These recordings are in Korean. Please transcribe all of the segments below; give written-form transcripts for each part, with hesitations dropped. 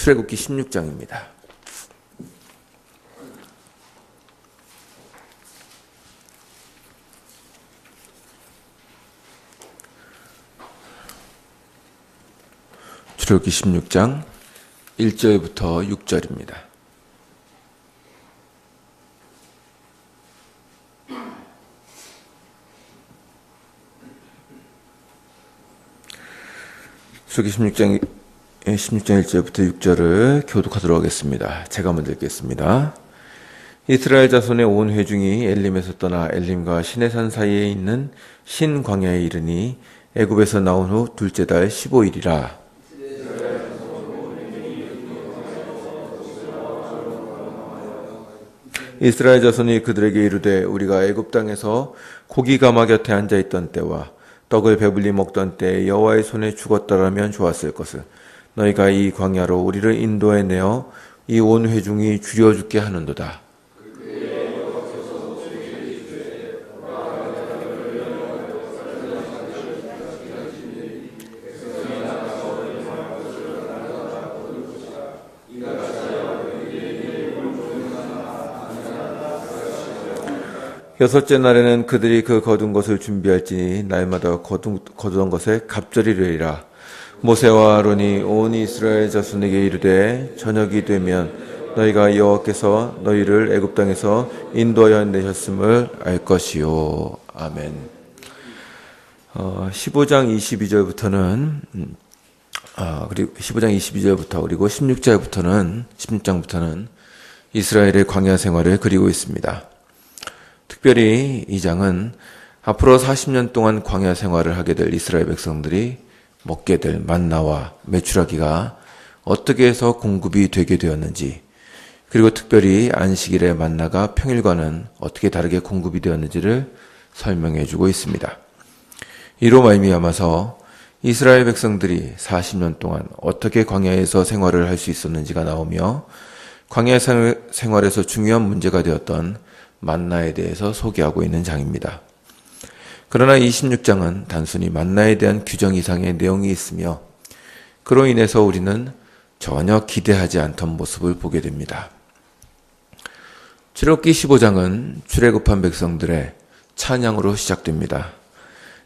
출애굽기 16장입니다. 출애굽기 16장 1절부터 6절입니다. 출애굽기 16장 1절부터 6절을 교독하도록 하겠습니다. 제가 먼저 읽겠습니다. 이스라엘 자손의 온 회중이 엘림에서 떠나 엘림과 시내산 사이에 있는 신 광야에 이르니 애굽에서 나온 후 둘째 달 15일이라. 이스라엘 자손이 그들에게 이르되 우리가 애굽 땅에서 고기 가마 곁에 앉아 있던 때와 떡을 배불리 먹던 때에 여호와의 손에 죽었더라면 좋았을 것을 너희가 이 광야로 우리를 인도해 내어 이 온 회중이 죽여 죽게 하는도다. 여섯째 날에는 그들이 그 거둔 것을 준비할지니 날마다 거두던 것에 갑절이르리라. 모세와 아론이 온 이스라엘 자손에게 이르되 저녁이 되면 너희가 여호와께서 너희를 애굽 땅에서 인도하여 내셨음을 알 것이요. 아멘. 15장 22절부터는 그리고 15장 22절부터 그리고 16장부터는 이스라엘의 광야 생활을 그리고 있습니다. 특별히 이 장은 앞으로 40년 동안 광야 생활을 하게 될 이스라엘 백성들이 먹게 될 만나와 메추라기가 어떻게 해서 공급이 되게 되었는지, 그리고 특별히 안식일의 만나가 평일과는 어떻게 다르게 공급이 되었는지를 설명해 주고 있습니다. 이로 말미암아서 이스라엘 백성들이 40년 동안 어떻게 광야에서 생활을 할 수 있었는지가 나오며 광야 생활에서 중요한 문제가 되었던 만나에 대해서 소개하고 있는 장입니다. 그러나 26장은 단순히 만나에 대한 규정 이상의 내용이 있으며 그로 인해서 우리는 전혀 기대하지 않던 모습을 보게 됩니다. 출애굽기 15장은 출애굽한 백성들의 찬양으로 시작됩니다.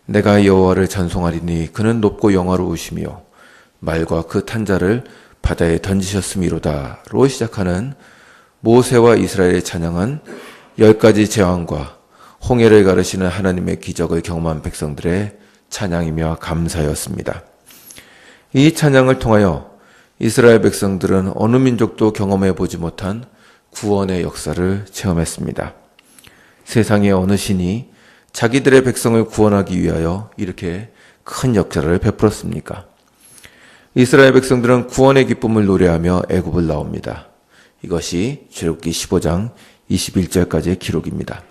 내가 여호와를 찬송하리니 그는 높고 영화로우시며 말과 그 탄자를 바다에 던지셨음이로다로 시작하는 모세와 이스라엘의 찬양은 10가지 재앙과 홍해를 가르시는 하나님의 기적을 경험한 백성들의 찬양이며 감사였습니다. 이 찬양을 통하여 이스라엘 백성들은 어느 민족도 경험해 보지 못한 구원의 역사를 체험했습니다. 세상의 어느 신이 자기들의 백성을 구원하기 위하여 이렇게 큰 역사를 베풀었습니까? 이스라엘 백성들은 구원의 기쁨을 노래하며 애굽을 나옵니다. 이것이 출애굽기 15장 21절까지의 기록입니다.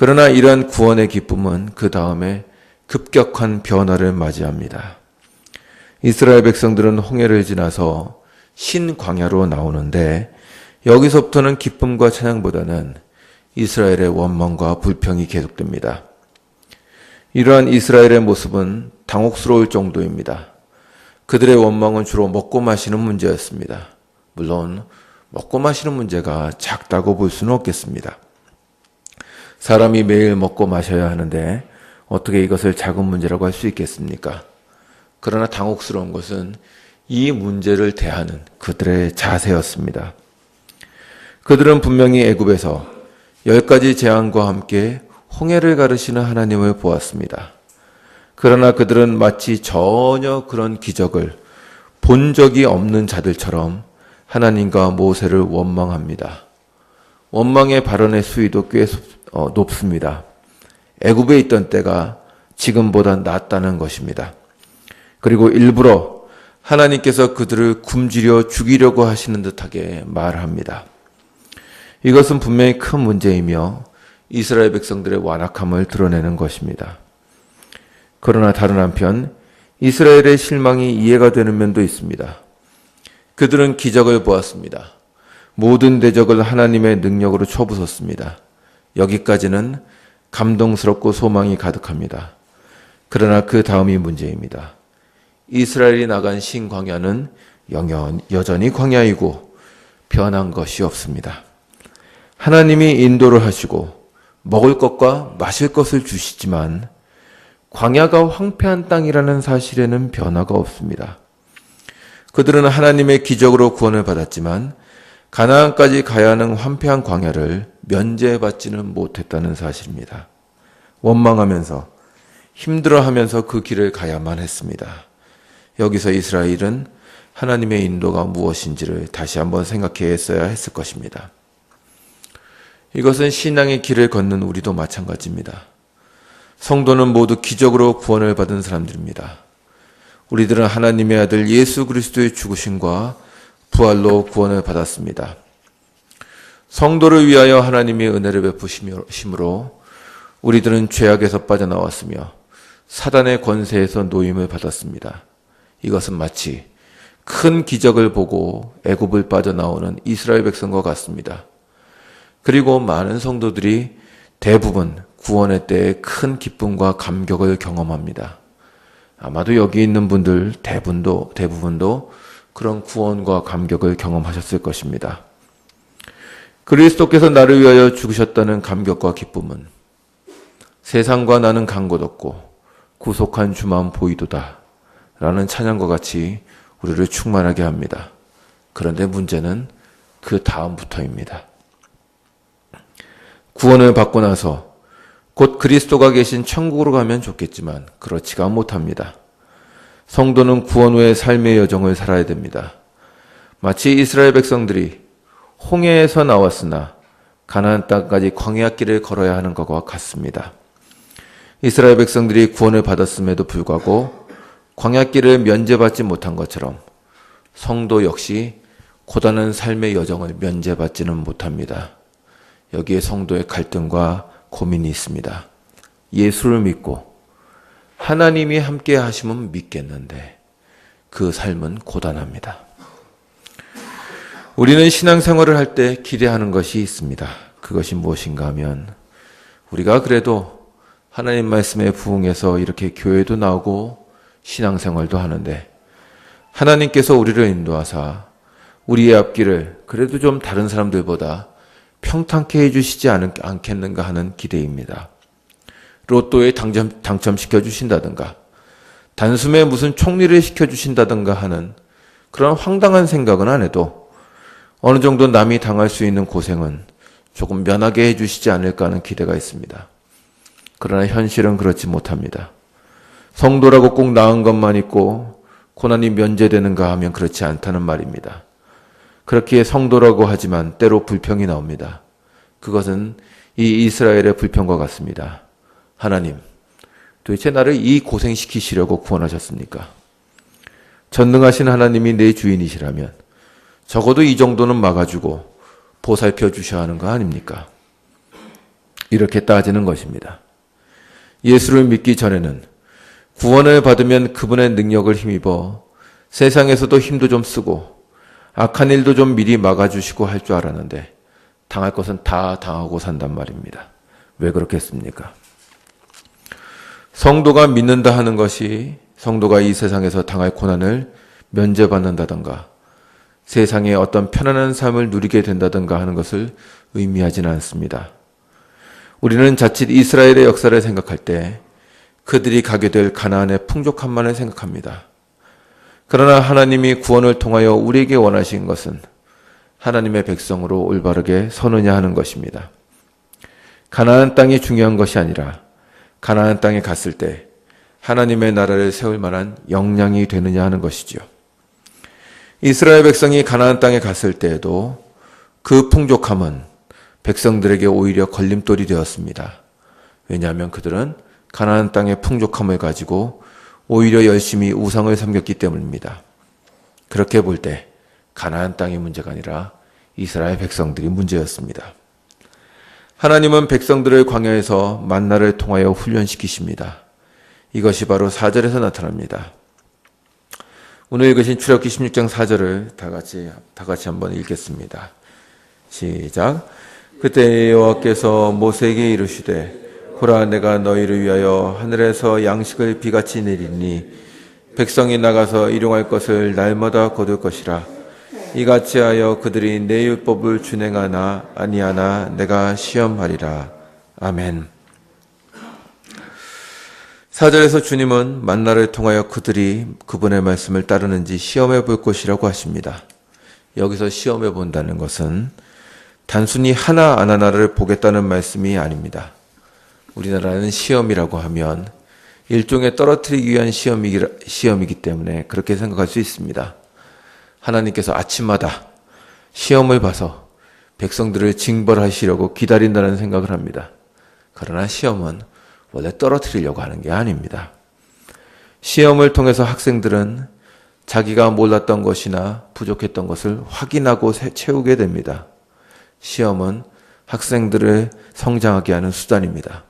그러나 이러한 구원의 기쁨은 그 다음에 급격한 변화를 맞이합니다. 이스라엘 백성들은 홍해를 지나서 신광야로 나오는데 여기서부터는 기쁨과 찬양보다는 이스라엘의 원망과 불평이 계속됩니다. 이러한 이스라엘의 모습은 당혹스러울 정도입니다. 그들의 원망은 주로 먹고 마시는 문제였습니다. 물론 먹고 마시는 문제가 작다고 볼 수는 없겠습니다. 사람이 매일 먹고 마셔야 하는데 어떻게 이것을 작은 문제라고 할 수 있겠습니까? 그러나 당혹스러운 것은 이 문제를 대하는 그들의 자세였습니다. 그들은 분명히 애굽에서 10가지 재앙과 함께 홍해를 가르시는 하나님을 보았습니다. 그러나 그들은 마치 전혀 그런 기적을 본 적이 없는 자들처럼 하나님과 모세를 원망합니다. 원망의 발언의 수위도 꽤 높습니다. 애굽에 있던 때가 지금보다 낫다는 것입니다. 그리고 일부러 하나님께서 그들을 굶주려 죽이려고 하시는 듯하게 말합니다. 이것은 분명히 큰 문제이며 이스라엘 백성들의 완악함을 드러내는 것입니다. 그러나 다른 한편 이스라엘의 실망이 이해가 되는 면도 있습니다. 그들은 기적을 보았습니다. 모든 대적을 하나님의 능력으로 쳐부쉈습니다. 여기까지는 감동스럽고 소망이 가득합니다. 그러나 그 다음이 문제입니다. 이스라엘이 나간 신광야는 여전히 광야이고 변한 것이 없습니다. 하나님이 인도를 하시고 먹을 것과 마실 것을 주시지만 광야가 황폐한 땅이라는 사실에는 변화가 없습니다. 그들은 하나님의 기적으로 구원을 받았지만 가나안까지 가야 하는 황폐한 광야를 면제받지는 못했다는 사실입니다. 원망하면서 힘들어하면서 그 길을 가야만 했습니다. 여기서 이스라엘은 하나님의 인도가 무엇인지를 다시 한번 생각해야 했을 것입니다. 이것은 신앙의 길을 걷는 우리도 마찬가지입니다. 성도는 모두 기적으로 구원을 받은 사람들입니다. 우리들은 하나님의 아들 예수 그리스도의 죽으심과 부활로 구원을 받았습니다. 성도를 위하여 하나님이 은혜를 베푸심으로 우리들은 죄악에서 빠져나왔으며 사단의 권세에서 노임을 받았습니다. 이것은 마치 큰 기적을 보고 애굽을 빠져나오는 이스라엘 백성과 같습니다. 그리고 많은 성도들이 대부분 구원의 때에 큰 기쁨과 감격을 경험합니다. 아마도 여기 있는 분들 대부분도 그런 구원과 감격을 경험하셨을 것입니다. 그리스도께서 나를 위하여 죽으셨다는 감격과 기쁨은 세상과 나는 간 곳 없고 구속한 주만 보이도다 라는 찬양과 같이 우리를 충만하게 합니다. 그런데 문제는 그 다음부터입니다. 구원을 받고 나서 곧 그리스도가 계신 천국으로 가면 좋겠지만 그렇지가 못합니다. 성도는 구원 후의 삶의 여정을 살아야 됩니다. 마치 이스라엘 백성들이 홍해에서 나왔으나 가나안 땅까지 광야길을 걸어야 하는 것과 같습니다. 이스라엘 백성들이 구원을 받았음에도 불구하고 광야길을 면제받지 못한 것처럼 성도 역시 고단한 삶의 여정을 면제받지는 못합니다. 여기에 성도의 갈등과 고민이 있습니다. 예수를 믿고 하나님이 함께 하시면 믿겠는데 그 삶은 고단합니다. 우리는 신앙생활을 할 때 기대하는 것이 있습니다. 그것이 무엇인가 하면 우리가 그래도 하나님 말씀에 부응해서 이렇게 교회도 나오고 신앙생활도 하는데 하나님께서 우리를 인도하사 우리의 앞길을 그래도 좀 다른 사람들보다 평탄케 해주시지 않겠는가 하는 기대입니다. 로또에 당첨시켜 주신다든가 단숨에 무슨 총리를 시켜주신다든가 하는 그런 황당한 생각은 안 해도 어느 정도 남이 당할 수 있는 고생은 조금 면하게 해주시지 않을까 하는 기대가 있습니다. 그러나 현실은 그렇지 못합니다. 성도라고 꼭 나은 것만 있고 고난이 면제되는가 하면 그렇지 않다는 말입니다. 그렇기에 성도라고 하지만 때로 불평이 나옵니다. 그것은 이 이스라엘의 불평과 같습니다. 하나님, 도대체 나를 이 고생시키시려고 구원하셨습니까? 전능하신 하나님이 내 주인이시라면 적어도 이 정도는 막아주고 보살펴 주셔야 하는 거 아닙니까? 이렇게 따지는 것입니다. 예수를 믿기 전에는 구원을 받으면 그분의 능력을 힘입어 세상에서도 힘도 좀 쓰고 악한 일도 좀 미리 막아주시고 할 줄 알았는데 당할 것은 다 당하고 산단 말입니다. 왜 그렇겠습니까? 성도가 믿는다 하는 것이 성도가 이 세상에서 당할 고난을 면제받는다든가 세상에 어떤 편안한 삶을 누리게 된다든가 하는 것을 의미하지는 않습니다. 우리는 자칫 이스라엘의 역사를 생각할 때 그들이 가게 될 가나안의 풍족함만을 생각합니다. 그러나 하나님이 구원을 통하여 우리에게 원하신 것은 하나님의 백성으로 올바르게 서느냐 하는 것입니다. 가나안 땅이 중요한 것이 아니라 가나안 땅에 갔을 때 하나님의 나라를 세울 만한 역량이 되느냐 하는 것이죠. 이스라엘 백성이 가나안 땅에 갔을 때에도 그 풍족함은 백성들에게 오히려 걸림돌이 되었습니다. 왜냐하면 그들은 가나안 땅의 풍족함을 가지고 오히려 열심히 우상을 섬겼기 때문입니다. 그렇게 볼 때 가나안 땅이 문제가 아니라 이스라엘 백성들이 문제였습니다. 하나님은 백성들을 광야에서 만나를 통하여 훈련시키십니다. 이것이 바로 4절에서 나타납니다. 오늘 읽으신 출애굽기 16장 4절을 다 같이 한번 읽겠습니다. 시작. 그때 여호와께서 모세에게 이르시되 보라 내가 너희를 위하여 하늘에서 양식을 비같이 내리니 백성이 나가서 일용할 것을 날마다 거둘 것이라. 이같이 하여 그들이 내 율법을 준행하나 아니하나 내가 시험하리라. 아멘. 4절에서 주님은 만나를 통하여 그들이 그분의 말씀을 따르는지 시험해 볼 것이라고 하십니다. 여기서 시험해 본다는 것은 단순히 하나 안 하나를 보겠다는 말씀이 아닙니다. 우리나라는 시험이라고 하면 일종의 떨어뜨리기 위한 시험이기 때문에 그렇게 생각할 수 있습니다. 하나님께서 아침마다 시험을 봐서 백성들을 징벌하시려고 기다린다는 생각을 합니다. 그러나 시험은 원래 떨어뜨리려고 하는 게 아닙니다. 시험을 통해서 학생들은 자기가 몰랐던 것이나 부족했던 것을 확인하고 채우게 됩니다. 시험은 학생들을 성장하게 하는 수단입니다.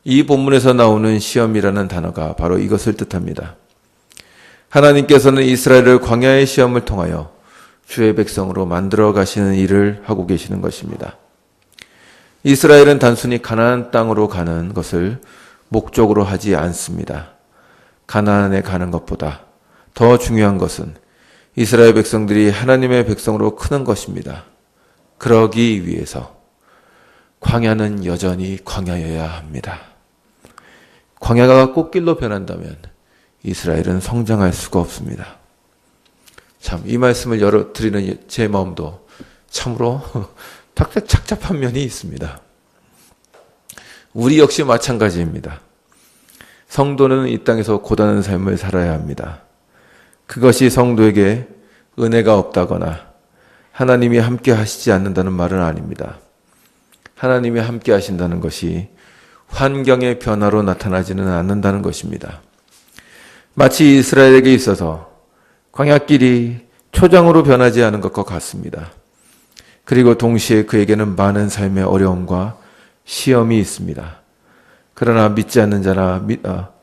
이 본문에서 나오는 시험이라는 단어가 바로 이것을 뜻합니다. 하나님께서는 이스라엘을 광야의 시험을 통하여 주의 백성으로 만들어 가시는 일을 하고 계시는 것입니다. 이스라엘은 단순히 가나안 땅으로 가는 것을 목적으로 하지 않습니다. 가나안에 가는 것보다 더 중요한 것은 이스라엘 백성들이 하나님의 백성으로 크는 것입니다. 그러기 위해서 광야는 여전히 광야여야 합니다. 광야가 꽃길로 변한다면 이스라엘은 성장할 수가 없습니다. 참, 이 말씀을 드리는 제 마음도 참으로 착잡한 면이 있습니다. 우리 역시 마찬가지입니다. 성도는 이 땅에서 고단한 삶을 살아야 합니다. 그것이 성도에게 은혜가 없다거나 하나님이 함께 하시지 않는다는 말은 아닙니다. 하나님이 함께 하신다는 것이 환경의 변화로 나타나지는 않는다는 것입니다. 마치 이스라엘에게 있어서 광야길이 초장으로 변하지 않은 것과 같습니다. 그리고 동시에 그에게는 많은 삶의 어려움과 시험이 있습니다. 그러나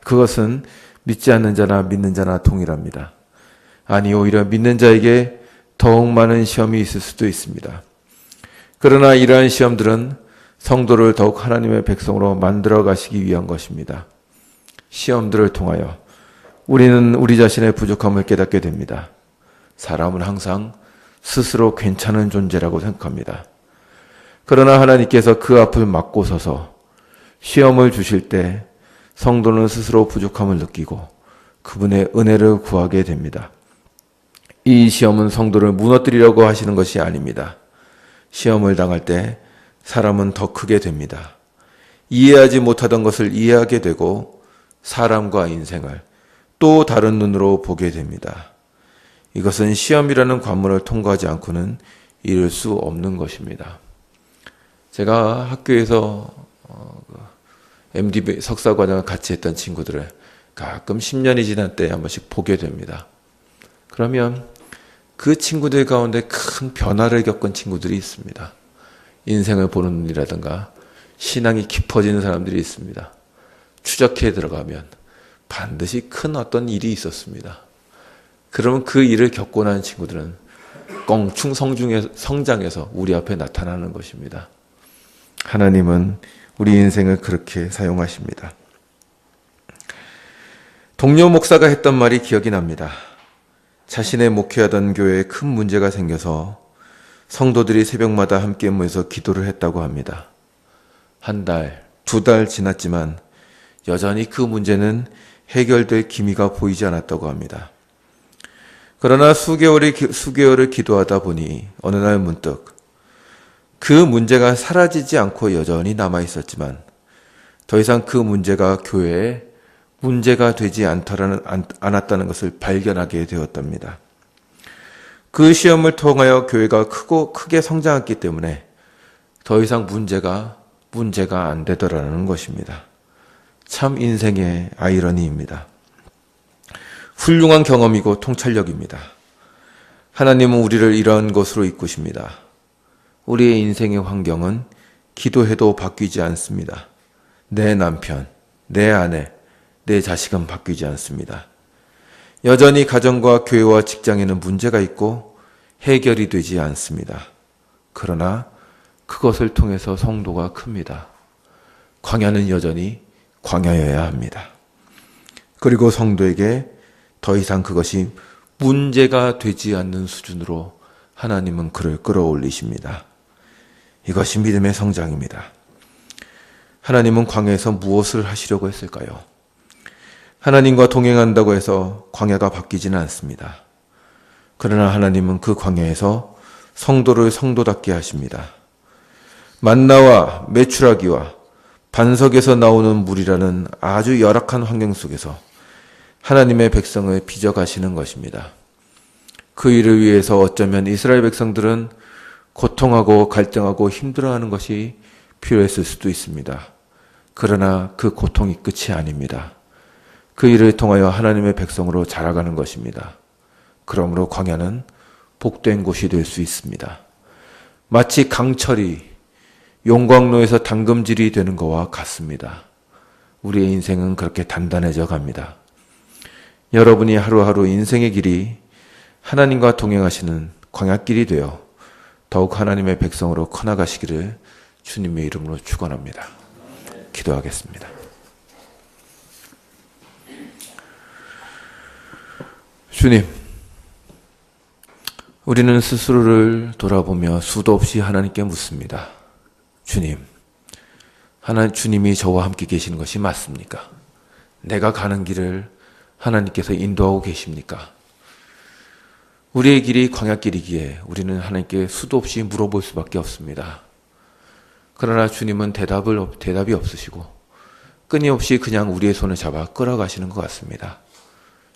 그것은 믿지 않는 자나 믿는 자나 동일합니다. 아니, 오히려 믿는 자에게 더욱 많은 시험이 있을 수도 있습니다. 그러나 이러한 시험들은 성도를 더욱 하나님의 백성으로 만들어 가시기 위한 것입니다. 시험들을 통하여 우리는 우리 자신의 부족함을 깨닫게 됩니다. 사람은 항상 스스로 괜찮은 존재라고 생각합니다. 그러나 하나님께서 그 앞을 막고 서서 시험을 주실 때 성도는 스스로 부족함을 느끼고 그분의 은혜를 구하게 됩니다. 이 시험은 성도를 무너뜨리려고 하시는 것이 아닙니다. 시험을 당할 때 사람은 더 크게 됩니다. 이해하지 못하던 것을 이해하게 되고 사람과 인생을 또 다른 눈으로 보게 됩니다. 이것은 시험이라는 관문을 통과하지 않고는 이룰 수 없는 것입니다. 제가 학교에서 MD 석사과정을 같이 했던 친구들을 가끔 10년이 지난 때 한 번씩 보게 됩니다. 그러면 그 친구들 가운데 큰 변화를 겪은 친구들이 있습니다. 인생을 보는 눈이라든가 신앙이 깊어지는 사람들이 있습니다. 추적해 들어가면 반드시 큰 어떤 일이 있었습니다. 그러면 그 일을 겪고 난 친구들은 껑충 성장해서 우리 앞에 나타나는 것입니다. 하나님은 우리 인생을 그렇게 사용하십니다. 동료 목사가 했던 말이 기억이 납니다. 자신의 목회하던 교회에 큰 문제가 생겨서 성도들이 새벽마다 함께 모여서 기도를 했다고 합니다. 한 달, 2달 지났지만 여전히 그 문제는 해결될 기미가 보이지 않았다고 합니다. 그러나 수개월을 기도하다 보니 어느 날 문득 그 문제가 사라지지 않고 여전히 남아 있었지만 더 이상 그 문제가 교회에 문제가 되지 않았다는 것을 발견하게 되었답니다. 그 시험을 통하여 교회가 크게 성장했기 때문에 더 이상 문제가 안 되더라는 것입니다. 참 인생의 아이러니입니다. 훌륭한 경험이고 통찰력입니다. 하나님은 우리를 이러한 것으로 이끄십니다. 우리의 인생의 환경은 기도해도 바뀌지 않습니다. 내 남편, 내 아내, 내 자식은 바뀌지 않습니다. 여전히 가정과 교회와 직장에는 문제가 있고 해결이 되지 않습니다. 그러나 그것을 통해서 성도가 큽니다. 광야는 여전히 광야여야 합니다. 그리고 성도에게 더 이상 그것이 문제가 되지 않는 수준으로 하나님은 그를 끌어올리십니다. 이것이 믿음의 성장입니다. 하나님은 광야에서 무엇을 하시려고 했을까요? 하나님과 동행한다고 해서 광야가 바뀌지는 않습니다. 그러나 하나님은 그 광야에서 성도를 성도답게 하십니다. 만나와 메추라기와 반석에서 나오는 물이라는 아주 열악한 환경 속에서 하나님의 백성을 빚어가시는 것입니다. 그 일을 위해서 어쩌면 이스라엘 백성들은 고통하고 갈등하고 힘들어하는 것이 필요했을 수도 있습니다. 그러나 그 고통이 끝이 아닙니다. 그 일을 통하여 하나님의 백성으로 자라가는 것입니다. 그러므로 광야는 복된 곳이 될 수 있습니다. 마치 강철이 용광로에서 담금질이 되는 것과 같습니다. 우리의 인생은 그렇게 단단해져 갑니다. 여러분이 하루하루 인생의 길이 하나님과 동행하시는 광야길이 되어 더욱 하나님의 백성으로 커나가시기를 주님의 이름으로 축원합니다. 기도하겠습니다. 주님, 우리는 스스로를 돌아보며 수도 없이 하나님께 묻습니다. 주님이 저와 함께 계시는 것이 맞습니까? 내가 가는 길을 하나님께서 인도하고 계십니까? 우리의 길이 광야길이기에 우리는 하나님께 수도 없이 물어볼 수밖에 없습니다. 그러나 주님은 대답이 없으시고 끊임없이 그냥 우리의 손을 잡아 끌어가시는 것 같습니다.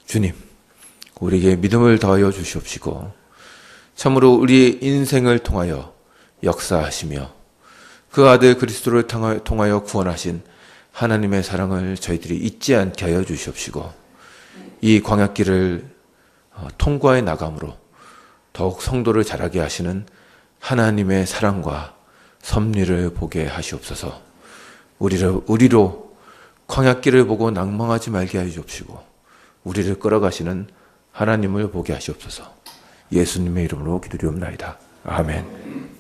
주님, 우리에게 믿음을 더하여 주시옵시고 참으로 우리의 인생을 통하여 역사하시며 그 아들 그리스도를 통하여 구원하신 하나님의 사랑을 저희들이 잊지 않게 하여 주시옵시고 이 광야길을 통과해 나감으로 더욱 성도를 자라게 하시는 하나님의 사랑과 섭리를 보게 하시옵소서. 우리로 광야길을 보고 낭망하지 말게 하여 주옵시고 우리를 끌어가시는 하나님을 보게 하시옵소서. 예수님의 이름으로 기도리옵나이다. 아멘.